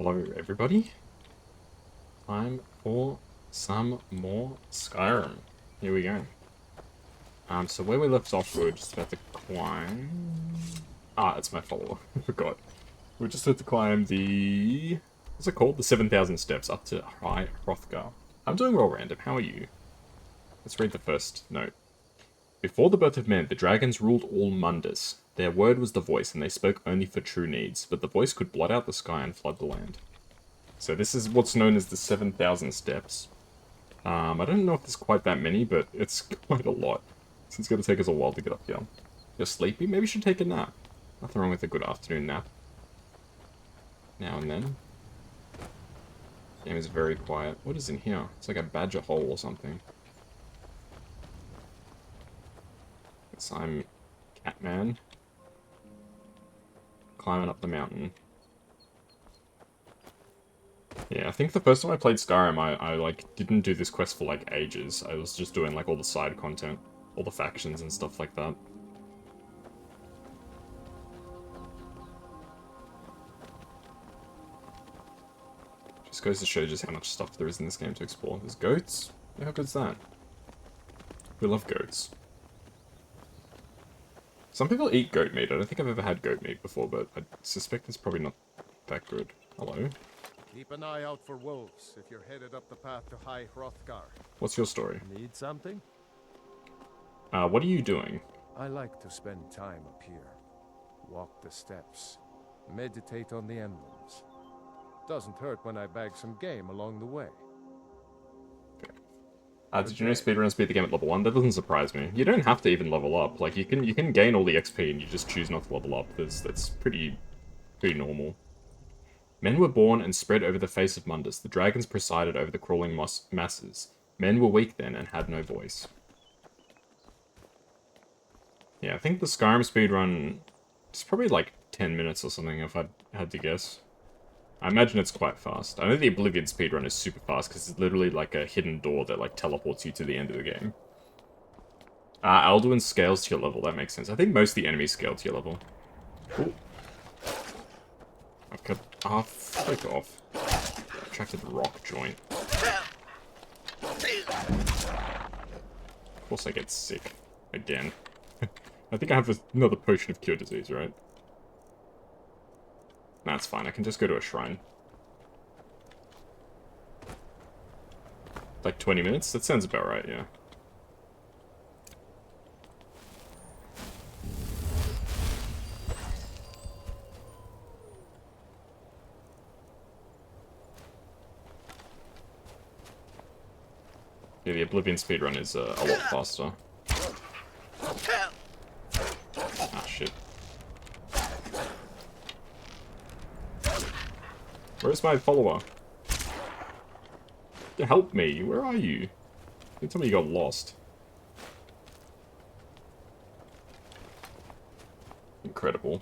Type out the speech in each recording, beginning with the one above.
Hello everybody, time for some more Skyrim. Here we go. So where we left off, we were just about to climb... Ah, it's my follower, I forgot. We were just about to climb the... What's it called? The 7,000 steps up to High Hrothgar. I'm doing well random, how are you? Let's read the first note. Before the birth of men, the dragons ruled all Mundus. Their word was the voice, and they spoke only for true needs, but the voice could blot out the sky and flood the land. So this is what's known as the 7,000 steps. I don't know if there's quite that many, but it's quite a lot. So it's going to take us a while to get up here. You're sleepy? Maybe you should take a nap. Nothing wrong with a good afternoon nap. Now and then. Game is very quiet. What is in here? It's like a badger hole or something. Guess I'm Catman. Climbing up the mountain. Yeah, I think the first time I played Skyrim, I like, didn't do this quest for, like, ages. I was just doing, like, all the side content. All the factions and stuff like that. Just goes to show just how much stuff there is in this game to explore. There's goats? Yeah, how good's that? We love goats. Some people eat goat meat. I don't think I've ever had goat meat before, but I suspect it's probably not that good. Hello? Keep an eye out for wolves if you're headed up the path to High Hrothgar. What's your story? Need something? What are you doing? I like to spend time up here. Walk the steps. Meditate on the emblems. Doesn't hurt when I bag some game along the way. Did you know speedrunners beat the game at level 1? That doesn't surprise me. You don't have to even level up. Like, you can gain all the XP and you just choose not to level up. That's pretty normal. Men were born and spread over the face of Mundus. The dragons presided over the crawling masses. Men were weak then and had no voice. Yeah, I think the Skyrim speedrun is probably like 10 minutes or something if I had to guess. I imagine it's quite fast. I know the Oblivion speedrun is super fast because it's literally like a hidden door that like teleports you to the end of the game. Alduin scales to your level, that makes sense. I think most of the enemies scale to your level. Ooh. I've got... Ah, fuck off. Attracted rock joint. Of course I get sick. Again. I think I have another potion of cure disease, right? That's fine, I can just go to a shrine. Like 20 minutes? That sounds about right, yeah. Yeah, the Oblivion speedrun is a lot faster. Ah, shit. Where's my follower? Help me, where are you? Don't tell me you got lost. Incredible.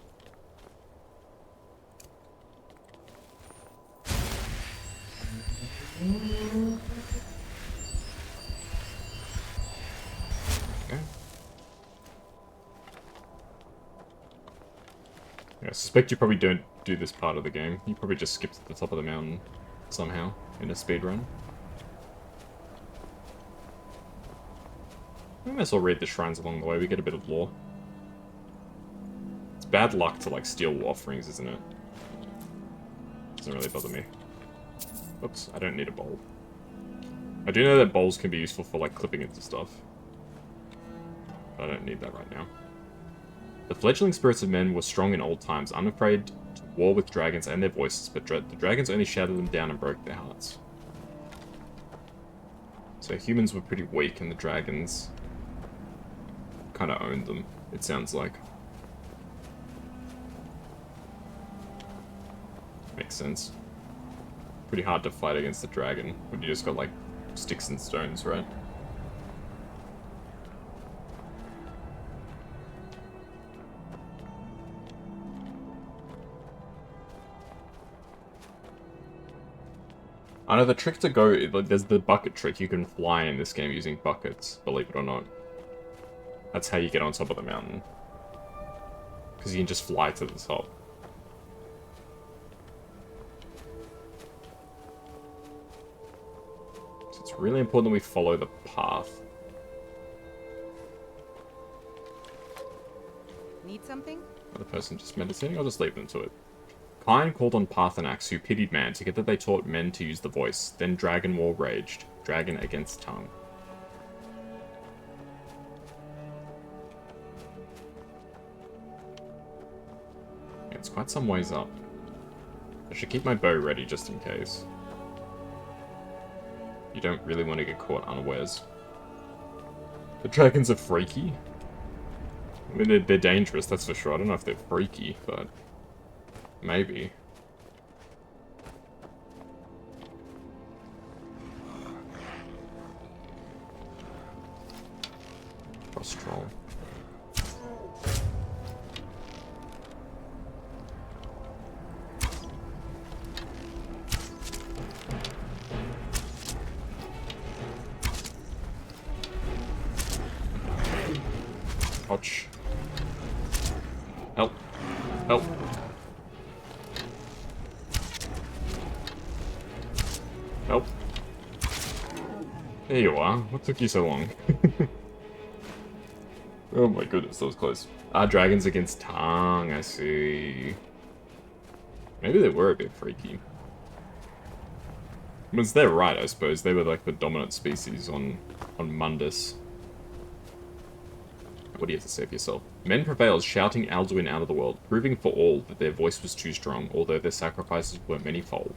Yeah, I suspect you probably don't do this part of the game. You probably just skip to the top of the mountain somehow in a speedrun. We might as well read the shrines along the way, we get a bit of lore. It's bad luck to like steal offerings, isn't it? Doesn't really bother me. Oops, I don't need a bowl. I do know that bowls can be useful for like clipping into stuff. But I don't need that right now. The fledgling spirits of men were strong in old times, unafraid to war with dragons and their voices, but the dragons only shouted them down and broke their hearts. So humans were pretty weak and the dragons kind of owned them, it sounds like. Makes sense. Pretty hard to fight against the dragon when you just got like sticks and stones, right? I know the trick to go, there's the bucket trick. You can fly in this game using buckets, believe it or not. That's how you get on top of the mountain. Because you can just fly to the top. really important that we follow the path. Need something? The person just meditating? I'll just leave them to it. Kine called on Parthenax, who pitied man. Together they taught men to use the voice. Then dragon war raged. Dragon against tongue. Yeah, it's quite some ways up. I should keep my bow ready just in case. You don't really want to get caught unawares. The dragons are freaky. I mean, they're dangerous, that's for sure. I don't know if they're freaky, but maybe. Cross troll. Ouch. Help. Help. Help. There you are. What took you so long? Oh my goodness, that was close. Ah, dragons against tongue, I see. Maybe they were a bit freaky. I mean, they're right, I suppose. They were like the dominant species on Mundus. What do you have to say for yourself? Men prevailed, shouting Alduin out of the world, proving for all that their voice was too strong, although their sacrifices were manyfold.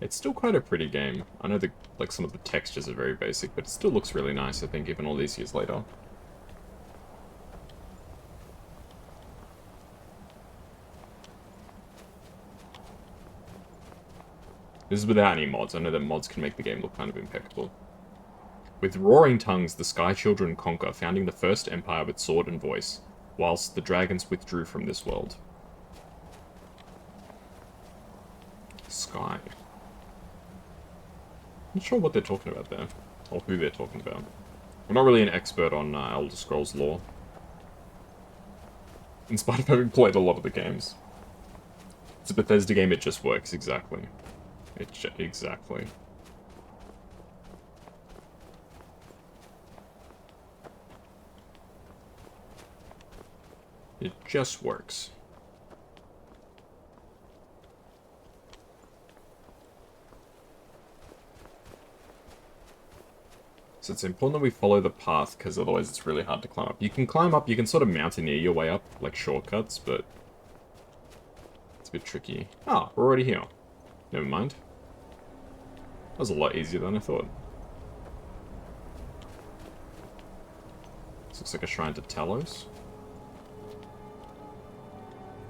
It's still quite a pretty game. I know like some of the textures are very basic, but it still looks really nice, I think, even all these years later. This is without any mods. I know that mods can make the game look kind of impeccable. With roaring tongues, the Sky Children conquer, founding the first empire with sword and voice, whilst the dragons withdrew from this world. Sky. Not sure what they're talking about there, or who they're talking about. I'm not really an expert on Elder Scrolls lore, in spite of having played a lot of the games. It's a Bethesda game, it just works, exactly. Exactly. It just works. So it's important that we follow the path, because otherwise it's really hard to climb up. You can climb up, you can sort of mountaineer your way up, like shortcuts, but it's a bit tricky. Ah, we're already here. Never mind. That was a lot easier than I thought. This looks like a shrine to Talos.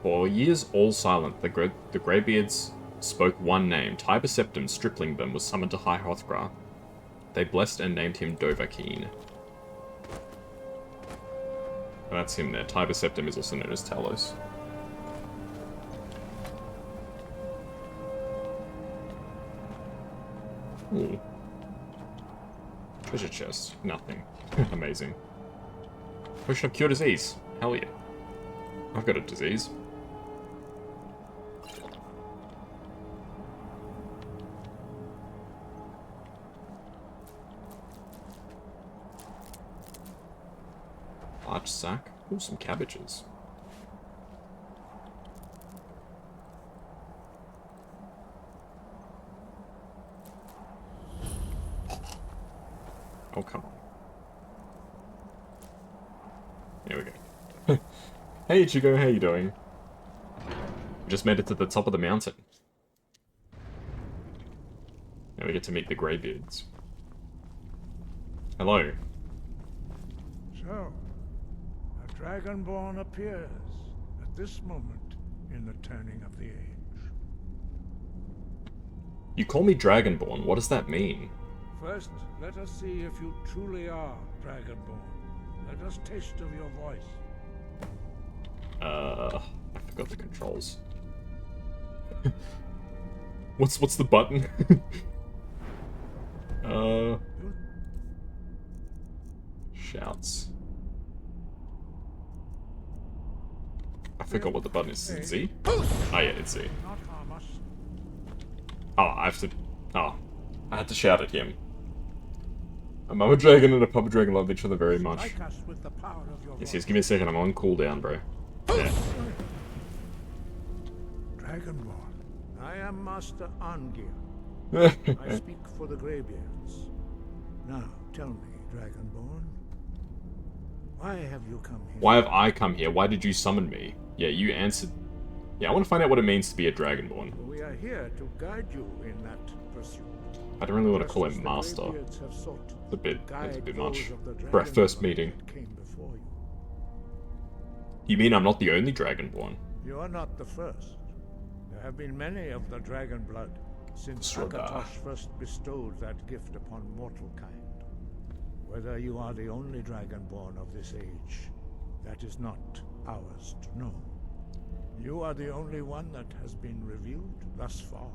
For years all silent, the Greybeards spoke one name. Tiber Septim, stripling them, was summoned to High Hrothgar. They blessed and named him Dovahkiin. That's him there. Tiber Septim is also known as Talos. Ooh. Treasure chest. Nothing. Amazing. Potion of cure disease. Hell yeah. I've got a disease. Large sack. Ooh, some cabbages. Oh, come on. There we go. Hey, Ichigo, how you doing? Just made it to the top of the mountain. Now we get to meet the Greybeards. Hello. So, a Dragonborn appears at this moment in the turning of the age. You call me Dragonborn. What does that mean? First, let us see if you truly are Dragonborn. Let us taste of your voice. I forgot the controls. What's the button? Shouts. I forgot what the button is. Is it Z? Oh yeah, it's Z. Not harm us. Oh, I have to... Oh. I had to shout at him. A mama dragon and a papa dragon love each other very much. Strike us with the power of your Yes, voice. yes, give me a second. I'm on cooldown, bro. Yeah. Dragonborn, I am Master Angir. I speak for the Greybeards. Now, tell me, Dragonborn, why have you come here? Why have I come here? Why did you summon me? Yeah, you answered... Yeah, I want to find out what it means to be a Dragonborn. We are here to guide you in that pursuit. I don't really want to call Just him as the Master. Greybeards have sought It's a bit, to that's a guide bit those much. of the For our first Dragonborn meeting. that came before you. You mean I'm not the only Dragonborn? You are not the first. There have been many of the dragon blood since Sroda. Akatosh first bestowed that gift upon mortal kind. Whether you are the only Dragonborn of this age, that is not ours to know. You are the only one that has been revealed thus far.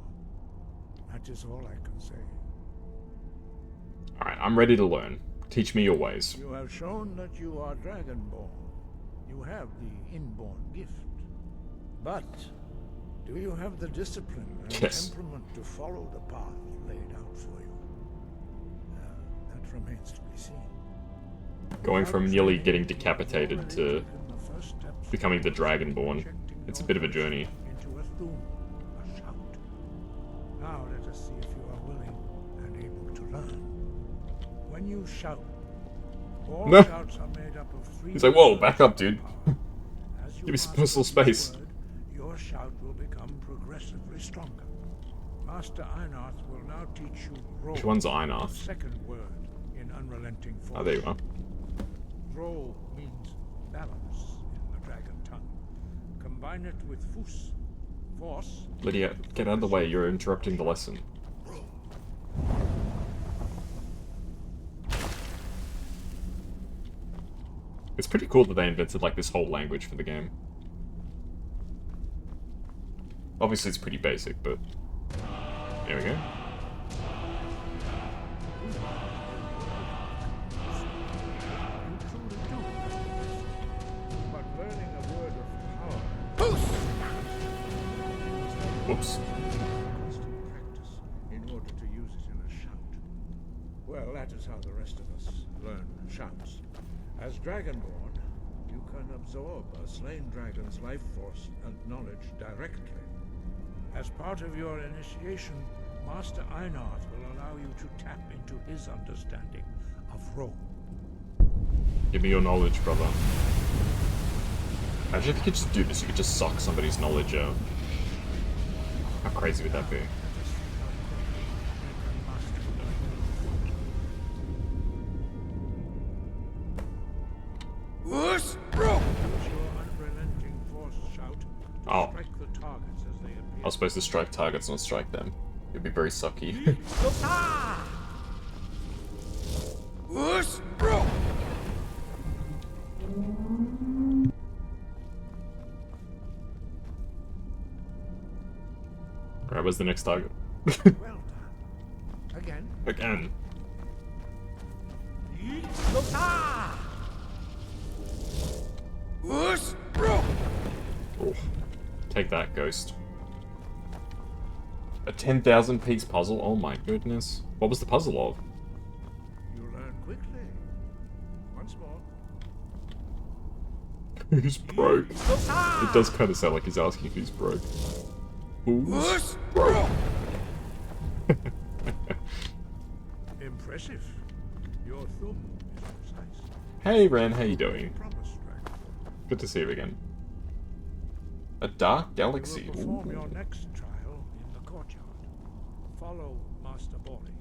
That is all I can say. Alright, I'm ready to learn. Teach me your ways. You have shown that you are Dragonborn. You have the inborn gift. But do you have the discipline and Yes. temperament to follow the path laid out for you? That remains to be seen. Going from Without nearly training, getting you've decapitated already to taken the first steps becoming the towards Dragonborn. projecting It's a your bit of a voice journey. Into a thum, a shout. Now let us see if you are willing and able to learn. When you shout, all No. shouts are made up of three. He's like, whoa, words back up, of dude. power. As you Give me some master personal each space. word, your shout will become progressively stronger. Master Einarth will now teach you roll. Which one's the Einarth? second word in unrelenting force. Oh, there you are. Roll means balance in the dragon tongue. Combine it with fus, force. Lydia, get out of the way. You're interrupting the lesson. It's pretty cool that they invented, like, this whole language for the game. Obviously, it's pretty basic, but... There we go. You truly do. But learning a word of power. Whoops. Constant practice in order to use it in a shout. Well, that is how the rest of us learn shouts. As Dragonborn, you can absorb a slain dragon's life force and knowledge directly. As part of your initiation, Master Einarth will allow you to tap into his understanding of role. Give me your knowledge, brother. Actually, if you could just do this, you could just suck somebody's knowledge out. How crazy would that be? Use your unrelenting force shout to Oh. strike the targets as they appear. I was supposed to strike targets, not strike them. It'd be very sucky. Alright, where's the next target? Well done. Again. Again. Oh. Take that, ghost. A 10,000 piece puzzle? Oh my goodness. What was the puzzle of? You learn quickly. Once more. Who's broke? It does kind of sound like he's asking who's broke. Who's broke? Impressive. Your thumb is precise. Hey Ren, how you doing? Promise, Dragon. Good to see you again. A dark You galaxy. will perform Ooh. your next trial in the courtyard. Follow Master Bori.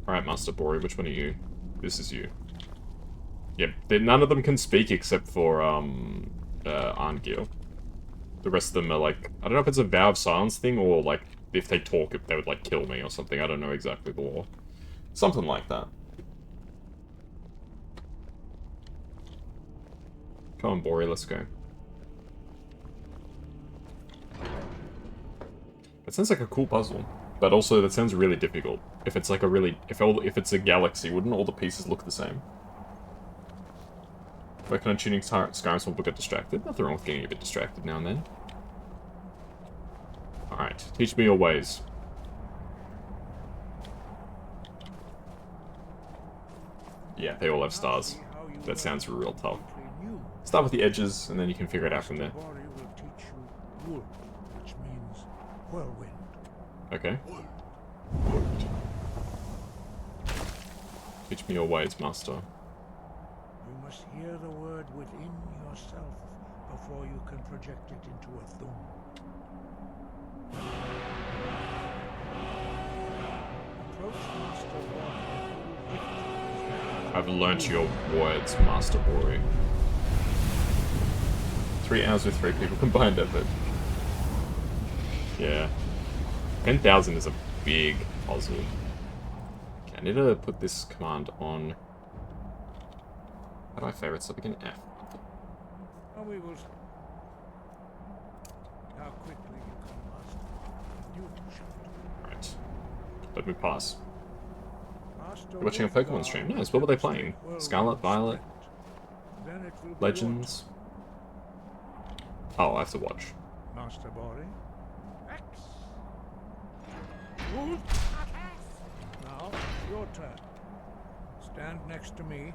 Alright, Master Bori, which one are you? This is you. Yep, none of them can speak except for, Arngil. The rest of them are like, I don't know if it's a vow of silence thing, or like, if they talk, they would like kill me or something. I don't know exactly the law. Something like that. Come on, Bori, let's go. That sounds like a cool puzzle, but also that sounds really difficult. If it's like a really, if it's a galaxy, wouldn't all the pieces look the same? Working on tuning Skyrim so we'll get distracted. Nothing wrong with getting a bit distracted now and then. Alright, teach me your ways. Yeah, they all have stars. That sounds real tough. Start with the edges, and then you can figure it out from there. Bori will teach you wood, which means whirlwind. Okay. Teach me your ways, master. You must hear the word within yourself before you can project it into a thum. Approach Master Bori. I've learnt your words, Master Bori. 3 hours with 3 people combined effort. Yeah. 10,000 is a big puzzle. Okay, I need to put this command on. How do I favorite stuff again? F. And we will. How quickly you can master a new shout. Right. Let me pass. Master You're watching a Pokemon stream. Nice. What were they playing? Scarlet, Violet, Then it will be Legends. Oh, I have to watch. Master Bori. X. Now, your turn. Stand next to me.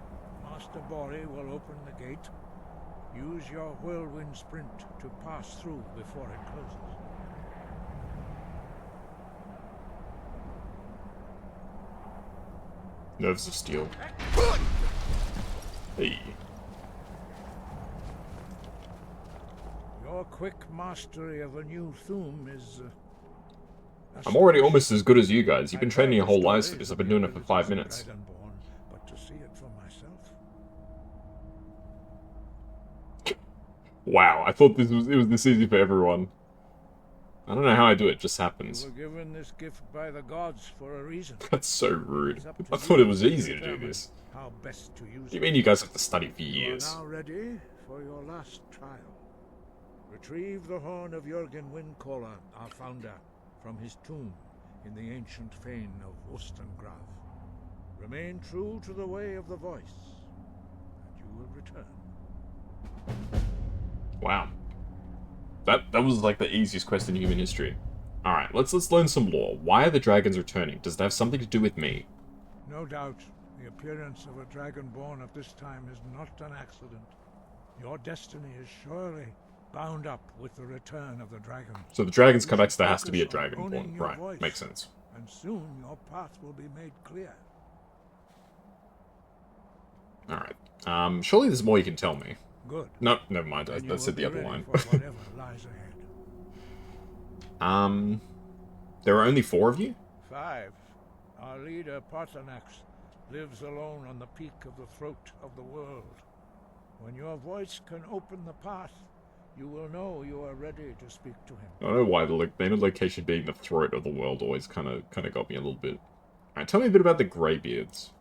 Master Bori will open the gate. Use your whirlwind sprint to pass through before it closes. Nerves of steel. Hey. Your quick mastery of a new thum is... I'm already almost as good as you guys. You've been training your whole lives for this. I've been doing it for 5 minutes. Dragonborn, but to see it for myself. Wow, I thought it was this easy for everyone. I don't know how I do it, just You happens. were given this gift by the gods for a reason. That's so rude. It's up to I thought you it was to easy to do determine this. How best to use What do you it. mean you guys have to study for You are years? now ready for your last trial. Retrieve the horn of Jürgen Windcaller, our founder, from his tomb in the ancient fane of Ostengrav. Remain true to the way of the voice, and you will return. Wow. That was like the easiest quest in human history. Alright, let's learn some lore. Why are the dragons returning? Does it have something to do with me? No doubt, the appearance of a Dragonborn at this time is not an accident. Your destiny is surely bound up with the return of the dragon. So the dragons come You back, so there has to be a focus on owning Dragonborn. your Right, voice, makes sense. And soon your path will be made clear. Alright. Surely there's more you can tell me. Good. No, never mind. Then you That's will the be other ready line. for whatever lies ahead. There are only 4 of you? 5. Our leader, Parthenax, lives alone on the peak of the throat of the world. When your voice can open the path, you will know you are ready to speak to him. I don't know why the main location being the throat of the world always kind of got me a little bit. Alright, tell me a bit about the Greybeards.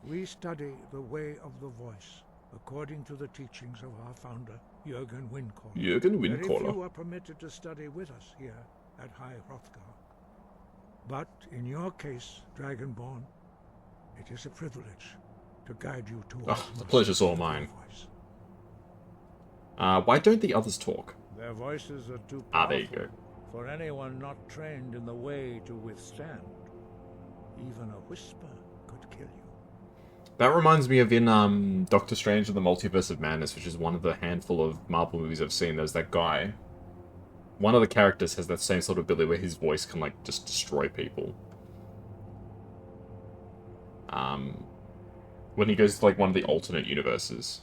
We study the way of the voice, according to the teachings of our founder, Jürgen Windcaller. Jürgen Very few Windcaller. are permitted to study with us here at High Hrothgar. But in your case, Dragonborn, it is a privilege to guide you to The pleasure's all mine. voice. Why don't the others talk? Their voices are too Ah, powerful there you go. for anyone not trained in the way to withstand. Even a whisper could kill you. That reminds me of in Doctor Strange and the Multiverse of Madness, which is one of the handful of Marvel movies I've seen. There's that guy. One of the characters has that same sort of ability where his voice can, like, just destroy people. When he goes to, like, one of the alternate universes.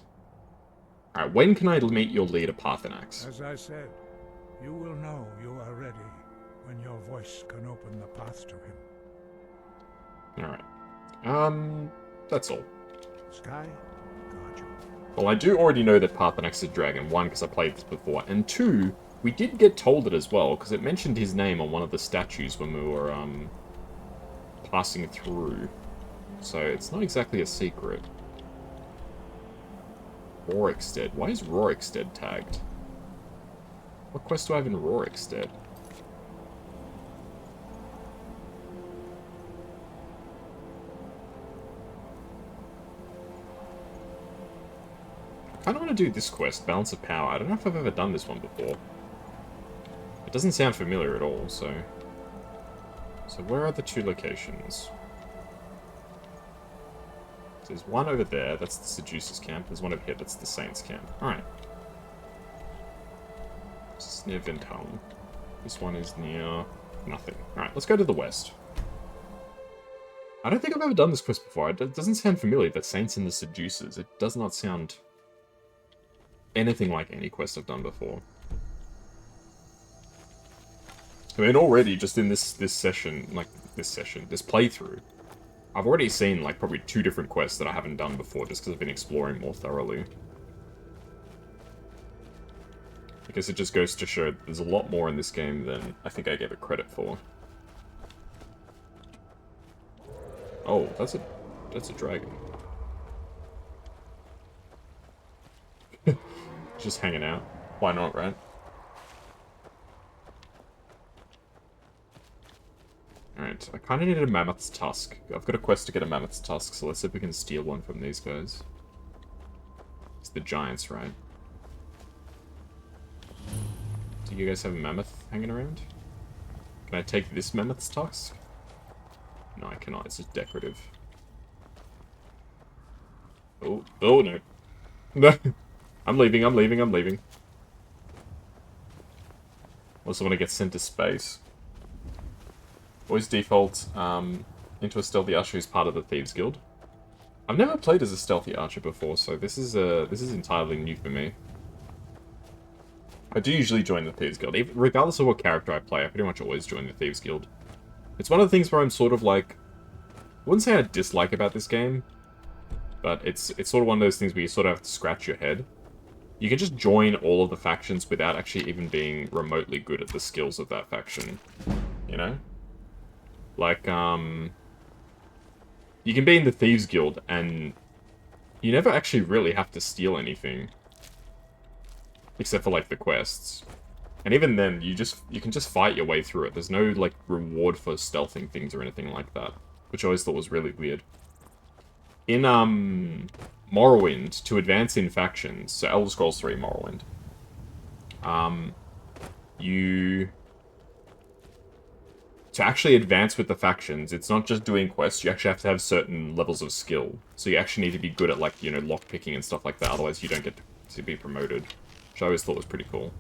Alright, when can I meet your leader, Parthenax? As I said, you will know you are ready when your voice can open the path to him. Alright. That's all. Sky, guard you. Well, I do already know that Parthenax is dragon, 1, because I played this before, and 2, we did get told it as well, because it mentioned his name on one of the statues when we were, passing through. So, it's not exactly a secret. Rorikstead. Why is Rorikstead tagged? What quest do I have in Rorikstead? kind of want to do this quest, Balance of Power. I don't know if I've ever done this one before. It doesn't sound familiar at all, so... So where are the two locations? There's one over there, that's the Seducer's camp. There's one over here, that's the Saint's camp. Alright. This is near Vindhelm. This one is near... nothing. Alright, let's go to the west. I don't think I've ever done this quest before. It doesn't sound familiar, that Saints and the Seducers. It does not sound anything like any quest I've done before. I mean, already, just in this session, this playthrough, I've already seen, like, probably 2 different quests that I haven't done before, just because I've been exploring more thoroughly. I guess it just goes to show there's a lot more in this game than I think I gave it credit for. Oh, that's a dragon. Just hanging out. Why not, right? Alright, I kinda needed a mammoth's tusk. I've got a quest to get a mammoth's tusk, so let's see if we can steal one from these guys. It's the giants, right? Do you guys have a mammoth hanging around? Can I take this mammoth's tusk? No, I cannot. It's just decorative. Oh, oh no. No. I'm leaving. Also want to get sent to space. Always default into a stealthy archer who's part of the Thieves Guild. I've never played as a stealthy archer before, so this is entirely new for me. I do usually join the Thieves Guild. Regardless of what character I play, I pretty much always join the Thieves Guild. It's one of the things where I'm sort of like... I wouldn't say I dislike about this game, but it's sort of one of those things where you sort of have to scratch your head. You can just join all of the factions without actually even being remotely good at the skills of that faction. You know? Like, you can be in the Thieves Guild, and you never actually really have to steal anything. Except for, like, the quests. And even then, you can just fight your way through it. There's no, like, reward for stealthing things or anything like that. Which I always thought was really weird. In, Morrowind, to advance in factions, so Elder Scrolls 3 Morrowind, to actually advance with the factions, it's not just doing quests, you actually have to have certain levels of skill. So you actually need to be good at, like, you know, lockpicking and stuff like that, otherwise you don't get to be promoted. Which I always thought was pretty cool.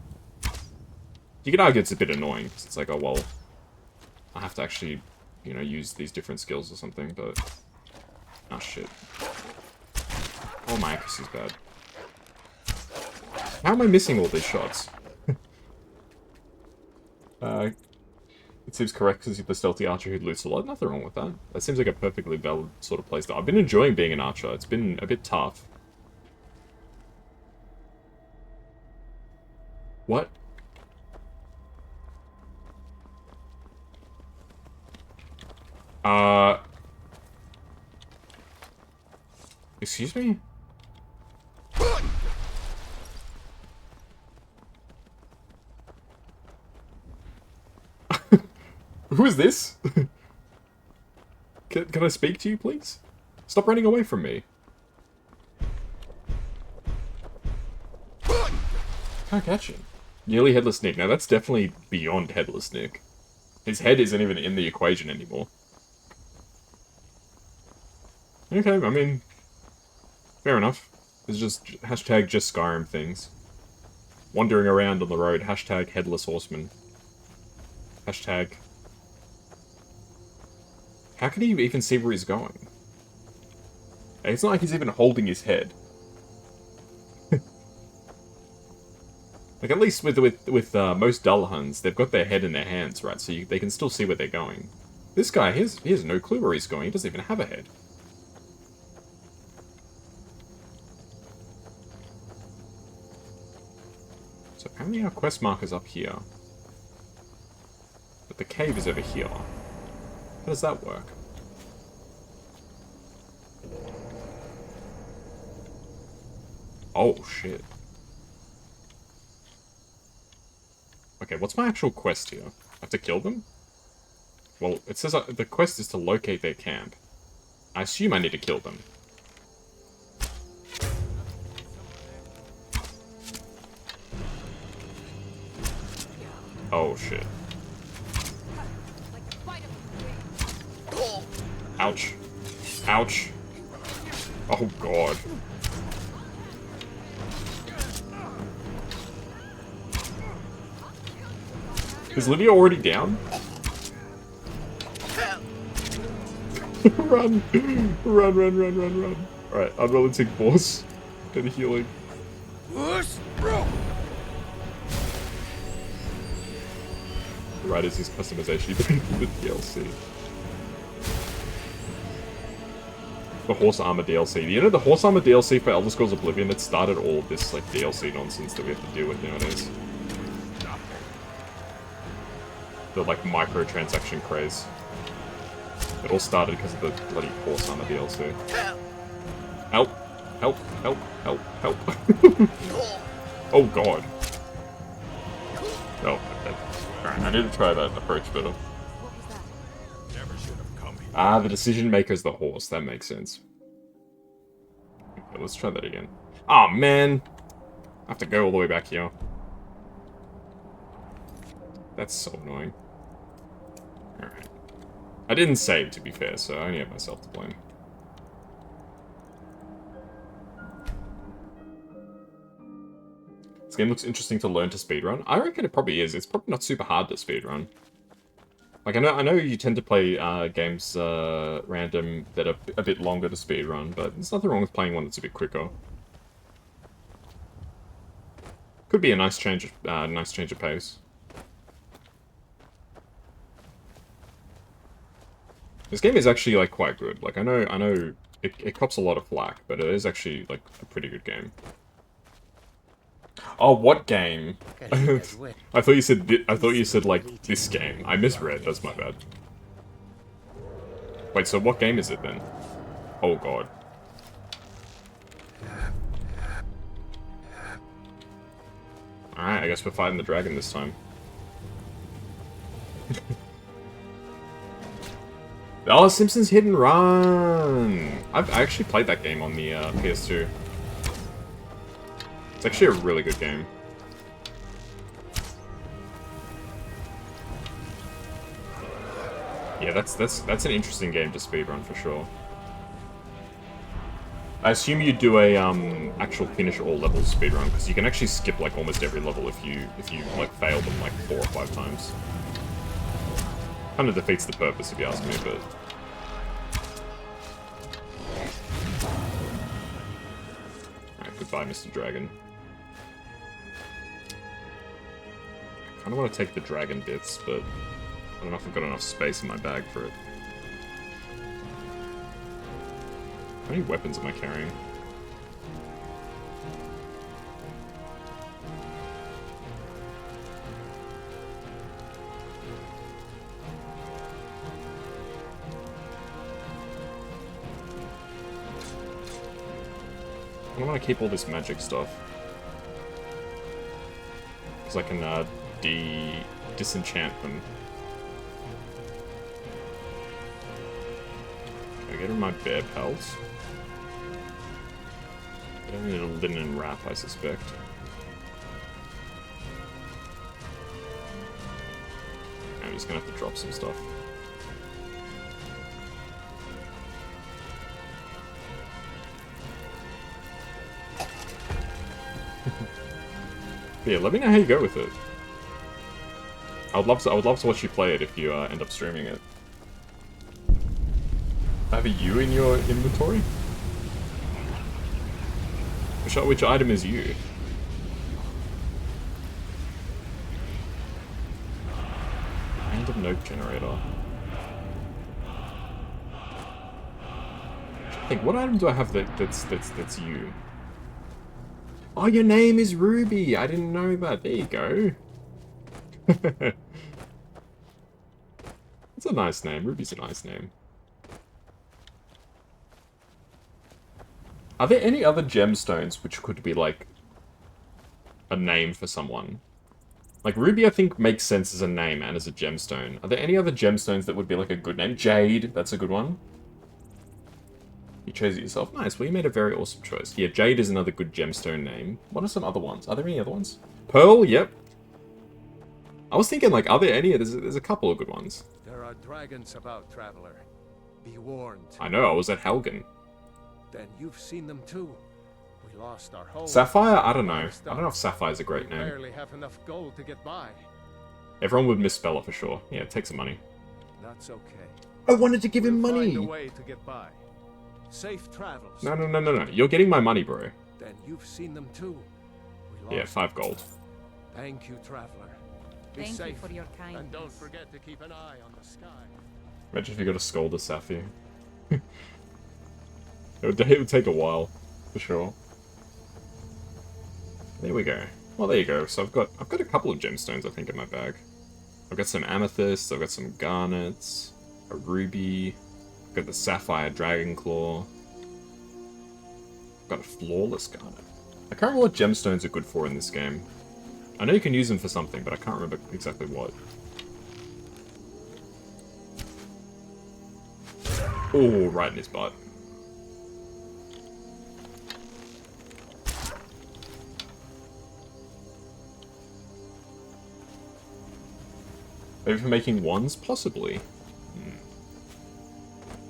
You could argue it's a bit annoying, because it's like, oh well, I have to actually, you know, use these different skills or something, but... Oh shit. Oh, my accuracy's bad. How am I missing all these shots? It seems correct because you're the stealthy archer who loots a lot. Nothing wrong with that. That seems like a perfectly valid sort of playstyle. I've been enjoying being an archer. It's been a bit tough. What? Excuse me? Who is this? Can I speak to you, please? Stop running away from me. Can't catch him. Nearly Headless Nick. Now that's definitely beyond Headless Nick. His head isn't even in the equation anymore. Okay, I mean... Fair enough. It's just hashtag just Skyrim things. Wandering around on the road. Hashtag Headless Horseman. Hashtag... How can he even see where he's going? It's not like he's even holding his head. Like, at least with most Dullahans, they've got their head in their hands, right? So they can still see where they're going. This guy, he has no clue where he's going. He doesn't even have a head. So apparently our quest marker's up here. But the cave is over here. How does that work? Oh, shit. Okay, what's my actual quest here? I have to kill them? Well, it says the quest is to locate their camp. I assume I need to kill them. Oh, shit. Ouch. Ouch. Oh, God. Is Lydia already down? Run! Run, run, run, run, run. Alright, unrelenting force. And healing. Right as his customization for the DLC. The Horse Armor DLC. You know, the Horse Armor DLC for Elder Scrolls Oblivion, it started all of this, like, DLC nonsense that we have to deal with nowadays. The, like, microtransaction craze. It all started because of the bloody Horse Armor DLC. Help! Help! Help! Help! Help! Oh, God. Oh, I need to try that approach better. Ah, the decision maker's the horse. That makes sense. Okay, let's try that again. Oh, man! I have to go all the way back here. That's so annoying. Alright. I didn't save, to be fair, so I only have myself to blame. This game looks interesting to learn to speedrun. I reckon it probably is. It's probably not super hard to speedrun. Like, I know you tend to play games random that are a bit longer to speedrun, but there's nothing wrong with playing one that's a bit quicker. Could be a nice change of pace. This game is actually, like, quite good. Like, I know it cops a lot of flack, but it is actually, like, a pretty good game. Oh, what game? I thought you said like this game. I misread. That's my bad. Wait, so what game is it then? Oh God. All right, I guess we're fighting the dragon this time. Oh, Simpsons Hit and Run. I actually played that game on the PS2. It's actually a really good game. Yeah, that's an interesting game to speedrun for sure. I assume you do a actual finish all levels speedrun, because you can actually skip like almost every level if you like fail them like 4 or 5 times. Kind of defeats the purpose if you ask me, but. Alright, goodbye, Mr. Dragon. I kind of want to take the dragon bits, but I don't know if I've got enough space in my bag for it. How many weapons am I carrying? I want to keep all this magic stuff. Because I can, disenchant them. Can I get rid of my bear pelts? I don't need a linen wrap, I suspect. I'm just gonna have to drop some stuff. Yeah, let me know how you go with it. I would love to watch you play it if you end up streaming it. I have a U in your inventory? Which item is you? Random note generator. I think, what item do I have that's you? Oh, your name is Ruby! I didn't know that. There you go. It's a nice name. Ruby's a nice name. Are there any other gemstones which could be, like, a name for someone? Like, Ruby, I think, makes sense as a name and as a gemstone. Are there any other gemstones that would be, like, a good name? Jade, that's a good one. You chose it yourself. Nice. Well, you made a very awesome choice. Yeah, Jade is another good gemstone name. What are some other ones? Are there any other ones? Pearl, yep. I was thinking, like, are there any? There's a couple of good ones. There are dragons about, traveler. Be warned. I know, I was at Helgen. Then you've seen them too. We lost our home. Sapphire? I don't know. I don't know if Sapphire's a great We name. barely have enough gold to get by. Everyone would misspell it for sure. Yeah, take some money. That's okay. I wanted to give him We'll money! find a way to get by. Safe travels. No. You're getting my money, bro. Then you've seen them too. We Yeah, lost 5 gold. Thank you, traveler. Be Thank safe. you for your kindness. And don't forget to keep an eye on the sky. Imagine if you got to scold a Sapphire. it would take a while, for sure. There we go. Well, there you go. So I've got a couple of gemstones, I think, in my bag. I've got some amethysts, I've got some garnets, a ruby, I've got the sapphire dragon claw. I've got a flawless garnet. I can't remember what gemstones are good for in this game. I know you can use them for something, but I can't remember exactly what. Oh, right in his butt. Maybe for making wands? Possibly.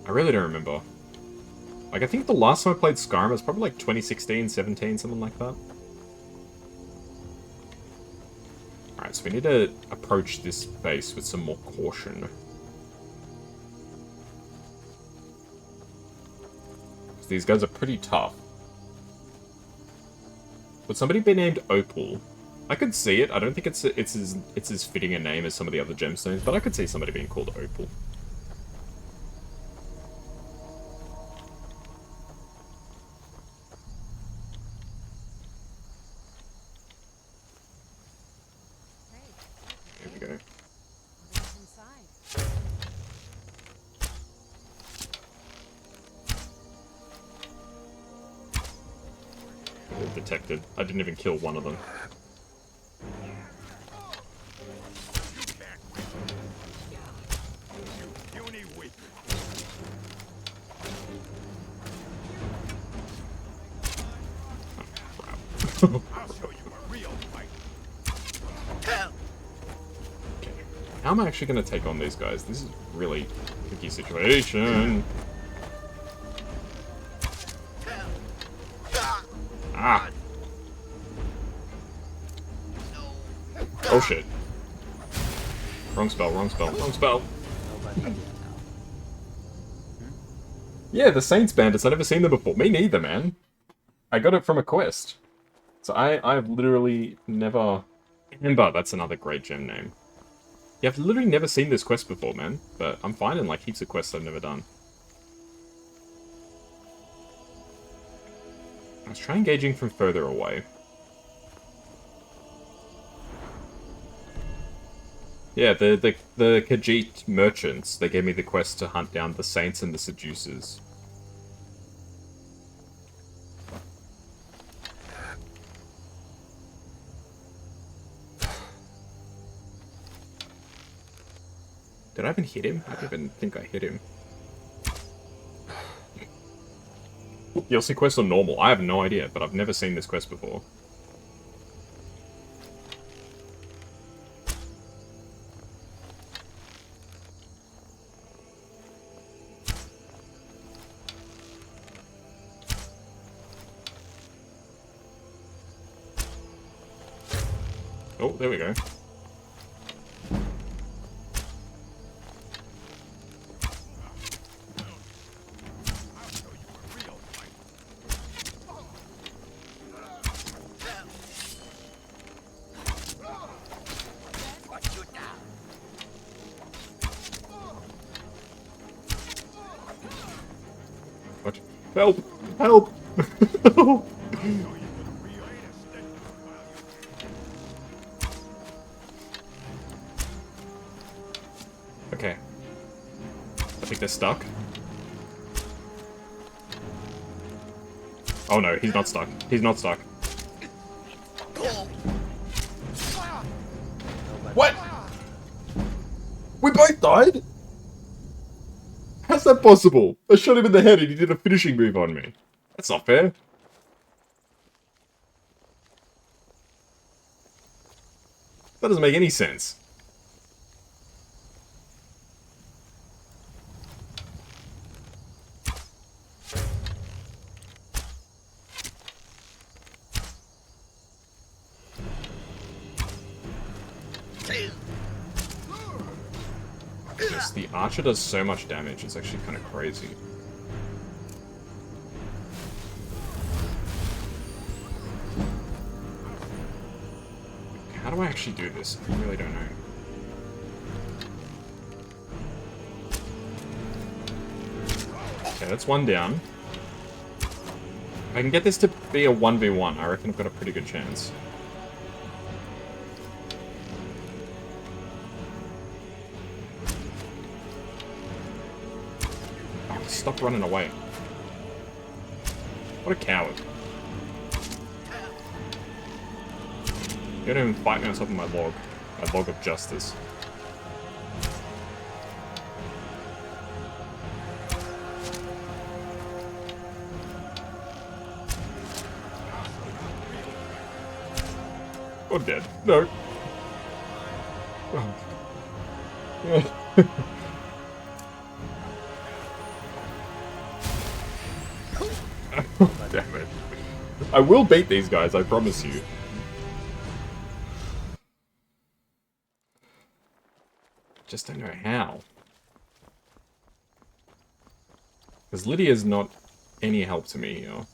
I really don't remember. Like, I think the last time I played Skyrim was probably like 2016, 17, something like that. Alright, so we need to approach this base with some more caution. These guys are pretty tough. Would somebody be named Opal? I could see it. I don't think it's as fitting a name as some of the other gemstones, but I could see somebody being called Opal. There we go. What's inside? They're detected. I didn't even kill one of them. I'll show you a real fight. Okay. How am I actually going to take on these guys? This is a really tricky situation. Ah! Oh shit. Wrong spell, wrong spell, wrong spell. Yeah, the Saints Bandits, I've never seen them before. Me neither, man. I got it from a quest. So I've literally never... Ember, that's another great gem name. Yeah, I've literally never seen this quest before, man. But I'm finding like heaps of quests I've never done. Let's try engaging from further away. Yeah, the Khajiit merchants, they gave me the quest to hunt down the Saints and the Seducers. Did I even hit him? I don't even think I hit him. DLC quest or normal? I have no idea, but I've never seen this quest before. Oh, there we go. What? Help! Help! Help! Okay. I think they're stuck. Oh no, he's not stuck. He's not stuck. What? We both died? How's that possible? I shot him in the head and he did a finishing move on me. That's not fair. That doesn't make any sense. Yes, the archer does so much damage, it's actually kind of crazy. How do I actually do this? I really don't know. Okay, that's one down. If I can get this to be a 1v1, I reckon I've got a pretty good chance. Oh, stop running away. What a coward. You don't even fight me on top of my log of justice. I'm dead. No. Oh. Damn it. I will beat these guys, I promise you. Just don't know how. Because Lydia's not any help to me here.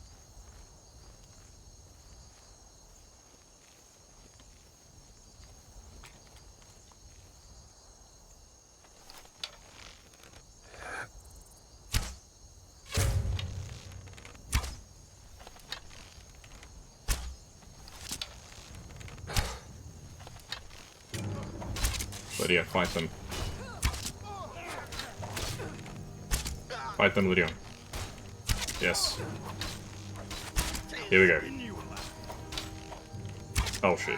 Lydia, fight them. Fight them, Lydia. Yes. Here we go. Oh shit.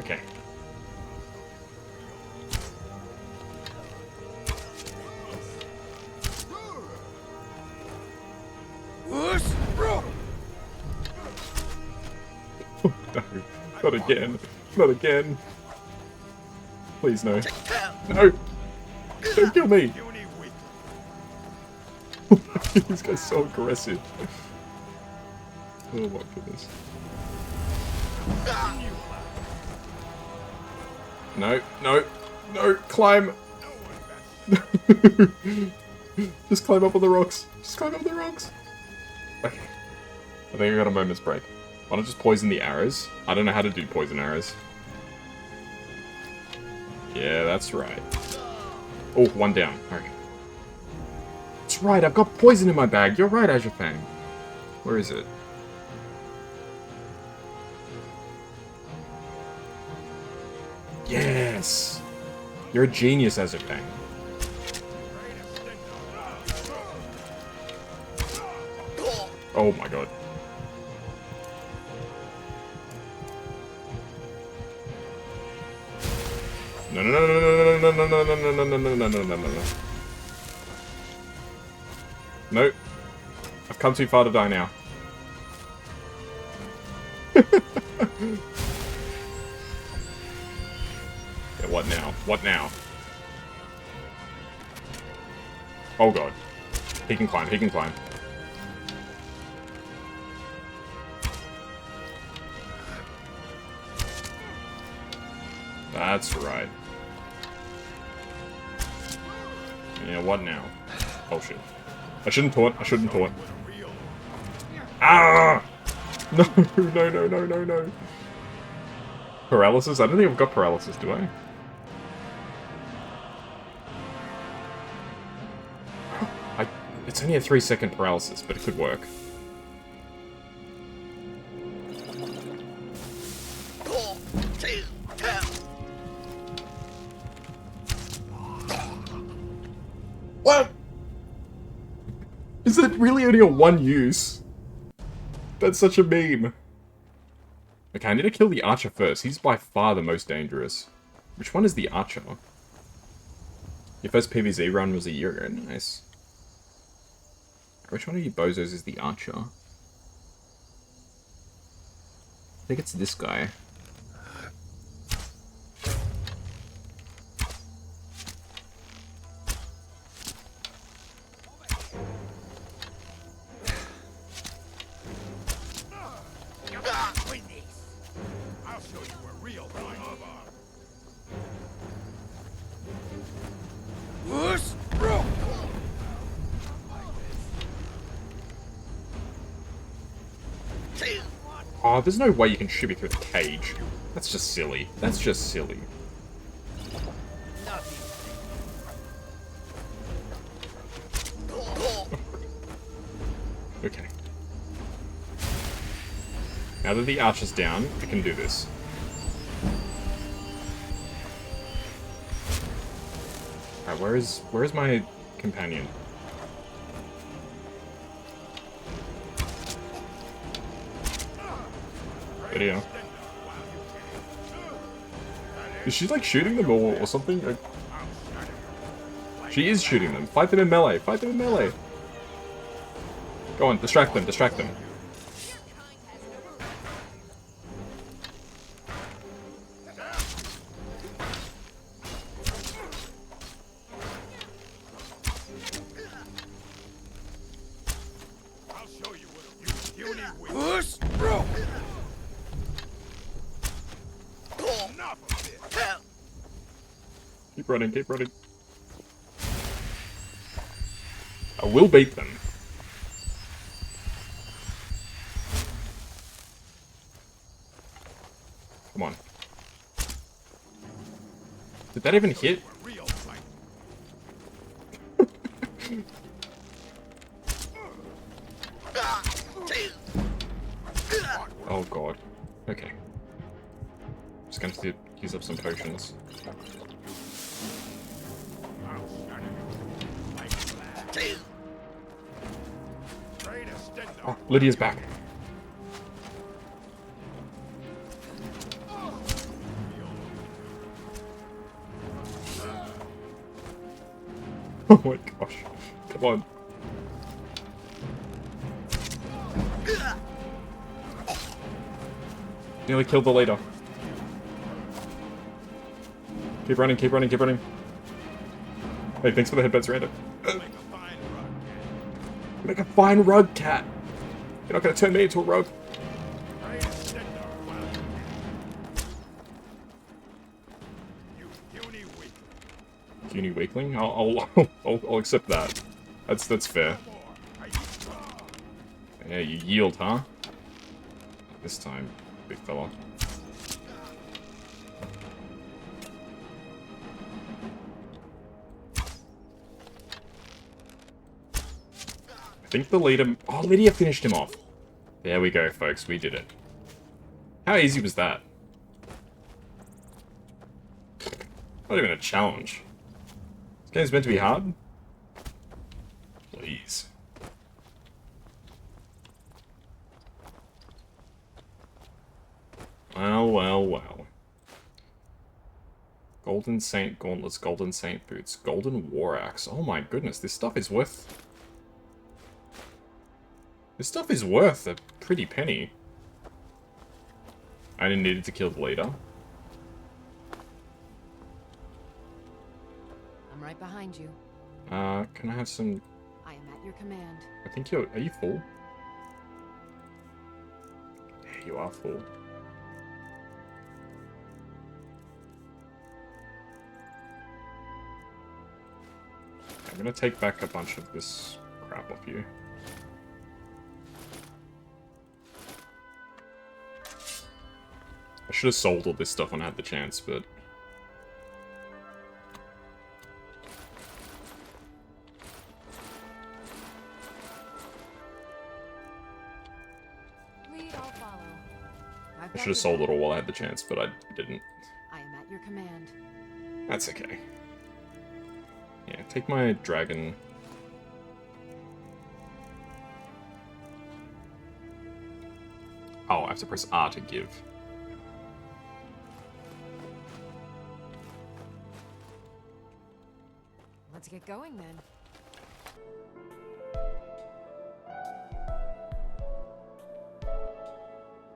Okay. No, not again. Not again. Please, no. No! Don't kill me! This guy's so aggressive. Oh my goodness. No, no, no, climb! Just climb up on the rocks. Just climb up the rocks. Okay. I think I got a moment's break. Why not just poison the arrows? I don't know how to do poison arrows. Yeah, that's right. Oh, one down. Okay. That's right, I've got poison in my bag. You're right, Azure Fang. Where is it? Yes! You're a genius, Azure Fang. Oh my god. No, no, no, no, no, no, no, no, no, no, no, no, no, no, no, no, no. Nope. I've come too far to die now. Yeah, what now? What now? Oh god. He can climb, he can climb. That's right. Yeah, what now? Oh shit. I shouldn't taunt, I shouldn't taunt. Ah! No, no, no, no, no, no. Paralysis? I don't think I've got paralysis, do I? It's only a 3-second paralysis, but it could work. What? Is it really only a 1 use? That's such a meme. Okay, I need to kill the archer first. He's by far the most dangerous. Which one is the archer? Your first PvZ run was a year ago. Nice. Which one of you bozos is the archer? I think it's this guy. I'll show you a real fight. Oh, there's no way you can shoot me through the cage. That's just silly. That's just silly. Okay. Now that the archer's down, I can do this. Alright, where is my companion? Video. Is she like shooting them or something? She is shooting them. Fight them in melee. Fight them in melee. Go on, distract them, distract them. I'll show you what you puny weak. Enough of this. Keep running, keep running. I will beat them. Come on. Did that even hit? A real fight. Oh god. Okay. Just gonna have to use up some potions. Oh, Lydia's back. Oh my gosh. Come on. Nearly killed the leader. Keep running, keep running, keep running. Hey, thanks for the headbeds, random. Make a fine rug cat. You're not gonna turn me into a rug. Puny weakling? I'll accept that. That's fair. Yeah, you yield, huh? This time, big fella. I think the leader... Oh, Lydia finished him off. There we go, folks. We did it. How easy was that? Not even a challenge. This game's meant to be hard? Please. Well, well, well. Golden Saint Gauntlets, Golden Saint Boots, Golden War Axe. Oh my goodness, this stuff is worth... This stuff is worth a pretty penny. I didn't need it to kill the leader. I'm right behind you. Can I have some... I am at your command. I think you're... Are you full? Yeah, you are full. I'm gonna take back a bunch of this crap off you. I should have sold all this stuff when I had the chance, but... Lead, I'll follow. I should have sold it all while I had the chance, but I didn't. I am at your command. That's okay. Yeah, take my dragon. Oh, I have to press R to give. Let's get going then.